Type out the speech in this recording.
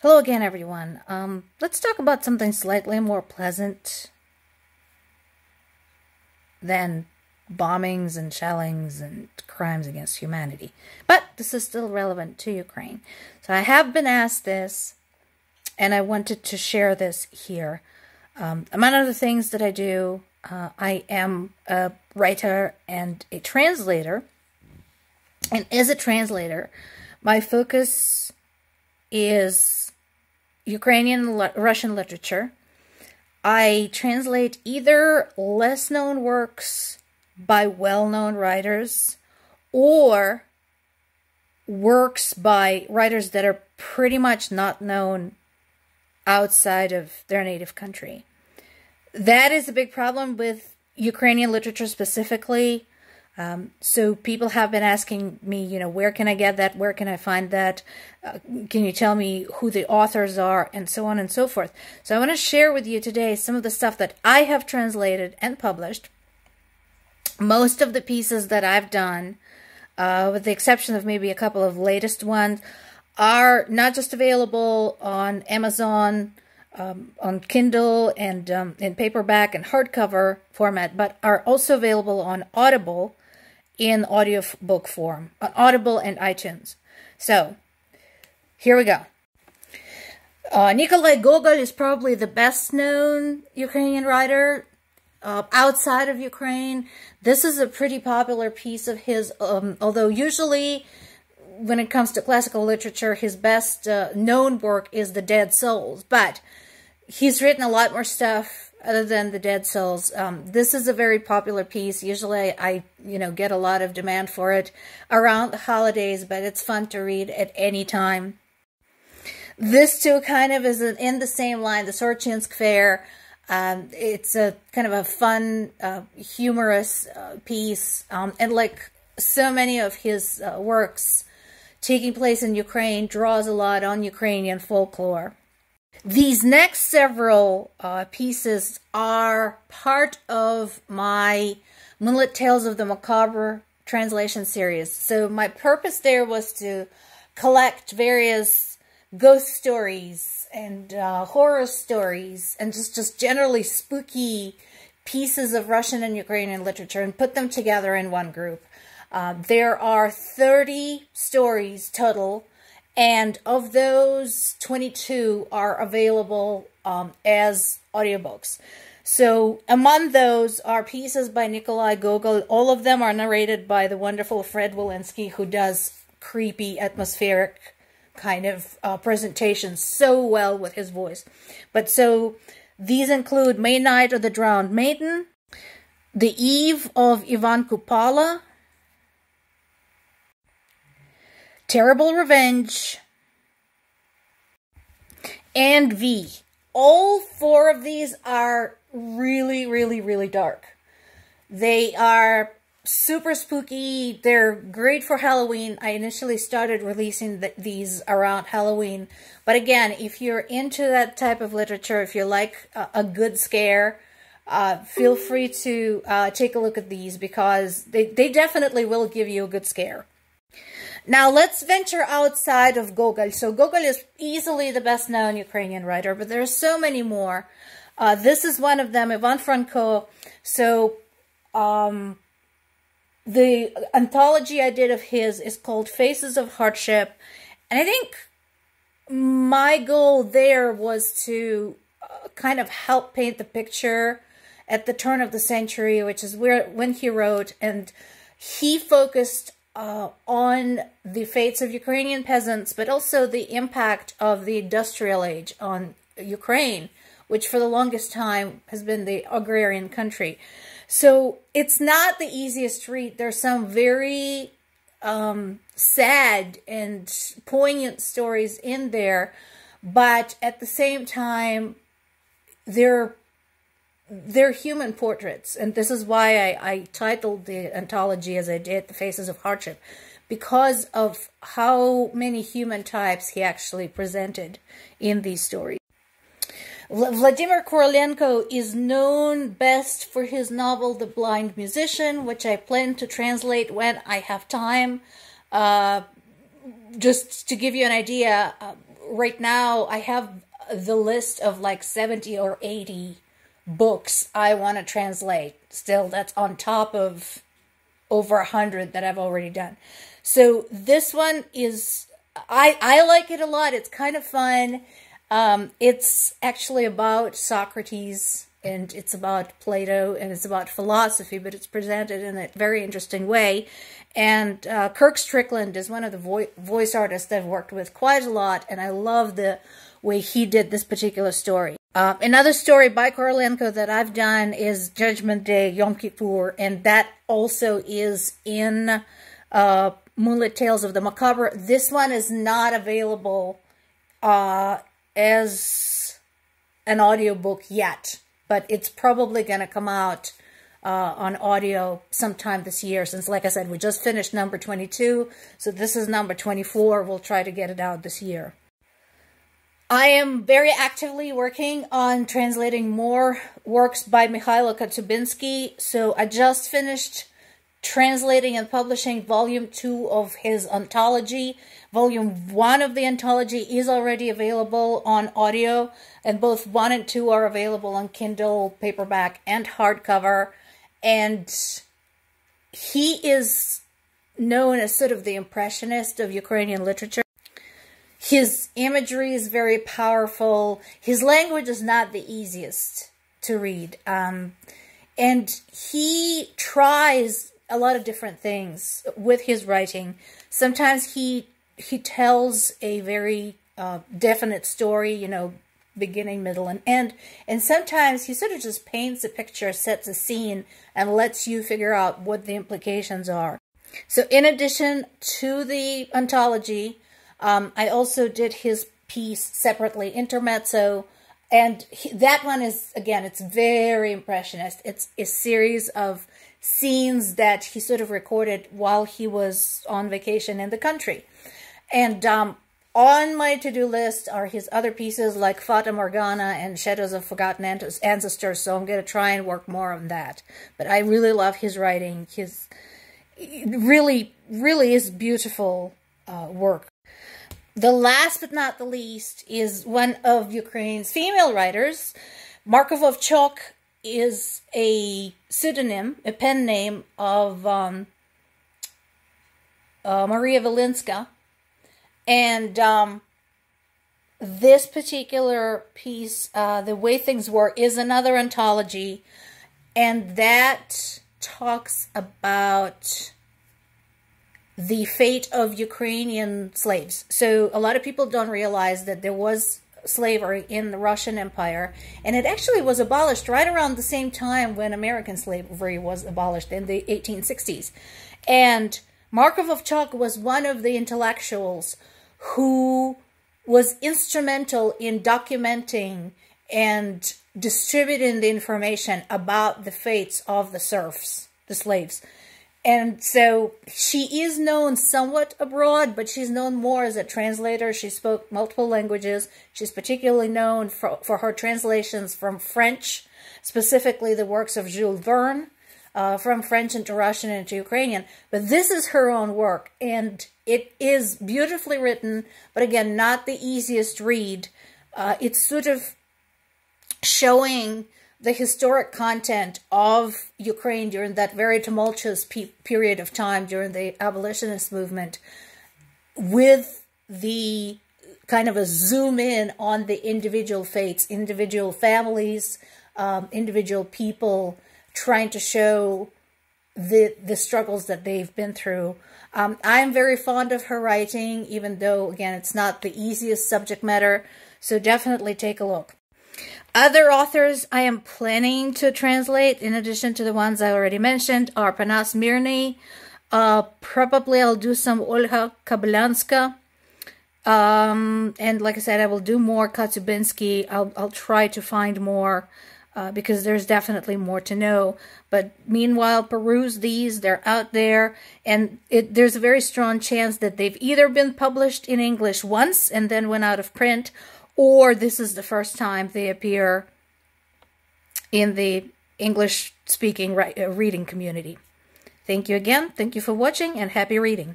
Hello again, everyone. Let's talk about something slightly more pleasant than bombings and shellings and crimes against humanity. But this is still relevant to Ukraine. So I have been asked this, and I wanted to share this here. Among other things that I do, I am a writer and a translator. And as a translator, my focus is Ukrainian and Russian literature. I translate either less-known works by well-known writers or works by writers that are pretty much not known outside of their native country. That is a big problem with Ukrainian literature specifically. So people have been asking me, where can I get that? Where can I find that? Can you tell me who the authors are? And so on and so forth. So I want to share with you today some of the stuff that I have translated and published. Most of the pieces that I've done, with the exception of maybe a couple of latest ones, are not just available on Amazon, on Kindle and in paperback and hardcover format, but are also available on Audible in audiobook form, on Audible and iTunes. So, here we go. Nikolai Gogol is probably the best-known Ukrainian writer outside of Ukraine. This is a pretty popular piece of his, although usually when it comes to classical literature, his best known work is The Dead Souls, but he's written a lot more stuff other than The Dead Souls. This is a very popular piece. Usually I get a lot of demand for it around the holidays, but it's fun to read at any time. This too kind of is in the same line, the Sorchinsk Fair. It's a kind of a fun, humorous piece. And like so many of his works taking place in Ukraine, draws a lot on Ukrainian folklore. These next several pieces are part of my Moonlit Tales of the Macabre translation series. So my purpose there was to collect various ghost stories and horror stories and just generally spooky pieces of Russian and Ukrainian literature and put them together in one group. There are 30 stories total, and of those, 22 are available as audiobooks. So among those are pieces by Nikolai Gogol. All of them are narrated by the wonderful Fred Walensky, who does creepy, atmospheric kind of presentations so well with his voice. But so these include May Night of the Drowned Maiden, The Eve of Ivan Kupala, Terrible Revenge, and V. All four of these are really, really, really dark. They are super spooky. They're great for Halloween. I initially started releasing these around Halloween. But again, if you're into that type of literature, if you like a good scare, feel free to take a look at these because they definitely will give you a good scare. Now let's venture outside of Gogol. So Gogol is easily the best known Ukrainian writer, but there are so many more. This is one of them, Ivan Franko. So the anthology I did of his is called Faces of Hardship. And I think my goal there was to kind of help paint the picture at the turn of the century, which is when he wrote, and he focused on the fates of Ukrainian peasants, but also the impact of the industrial age on Ukraine, which for the longest time has been the agrarian country. So it's not the easiest read. There's some very sad and poignant stories in there, but at the same time, they're human portraits, and this is why I titled the anthology as I did, The Faces of Hardship, because of how many human types he actually presented in these stories. Vladimir Korolenko is known best for his novel The Blind Musician, which I plan to translate when I have time. Just to give you an idea, right now I have the list of like 70 or 80 books I want to translate. Still, that's on top of over 100 that I've already done. So this one is, I like it a lot. It's kind of fun. It's actually about Socrates, and it's about Plato, and it's about philosophy, but it's presented in a very interesting way. And Kirk Strickland is one of the voice artists that I've worked with quite a lot, and I love the way he did this particular story. Another story by Korolenko that I've done is Judgment Day, Yom Kippur, and that also is in Moonlit Tales of the Macabre. This one is not available as an audiobook yet, but it's probably going to come out on audio sometime this year, since, like I said, we just finished number 22, so this is number 24. We'll try to get it out this year. I am very actively working on translating more works by Mikhailo Kotyubinsky. So I just finished translating and publishing volume 2 of his anthology. Volume 1 of the anthology is already available on audio, and both 1 and 2 are available on Kindle, paperback, and hardcover. And he is known as sort of the impressionist of Ukrainian literature. His imagery is very powerful. His language is not the easiest to read. And he tries a lot of different things with his writing. Sometimes he tells a very definite story, you know, beginning, middle, and end. And sometimes he sort of just paints a picture, sets a scene, and lets you figure out what the implications are. So in addition to the anthology, I also did his piece separately, Intermezzo, and that one is, again, it's very impressionist. It's a series of scenes that he sort of recorded while he was on vacation in the country. And on my to-do list are his other pieces like Fata Morgana and Shadows of Forgotten Ancestors, so I'm going to try and work more on that. But I really love his writing. His really is beautiful work. The last but not the least is one of Ukraine's female writers. Marko Vovchok is a pseudonym, a pen name of Maria Velinska. And this particular piece, The Way Things Were, is another anthology. And that talks about the fate of Ukrainian slaves. So a lot of people don't realize that there was slavery in the Russian Empire, and it actually was abolished right around the same time when American slavery was abolished in the 1860s. And Marko Vovchok was one of the intellectuals who was instrumental in documenting and distributing the information about the fates of the serfs, the slaves. And so she is known somewhat abroad, but she's known more as a translator. She spoke multiple languages. She's particularly known for her translations from French, specifically the works of Jules Verne, from French into Russian into Ukrainian. But this is her own work, and it is beautifully written, but again, not the easiest read. It's sort of showing the historic content of Ukraine during that very tumultuous period of time during the abolitionist movement, with the kind of a zoom in on the individual fates, individual families, individual people, trying to show the struggles that they've been through. I'm very fond of her writing, even though, again, it's not the easiest subject matter, so definitely take a look. Other authors I am planning to translate, in addition to the ones I already mentioned, are Panas Mirny. Probably I'll do some Olga Kablanska. And like I said, I will do more Kotyubinsky. I'll try to find more because there's definitely more to know. But meanwhile, peruse these. They're out there. And there's a very strong chance that they've either been published in English once and then went out of print, or this is the first time they appear in the English-speaking reading community. Thank you again. Thank you for watching, and happy reading.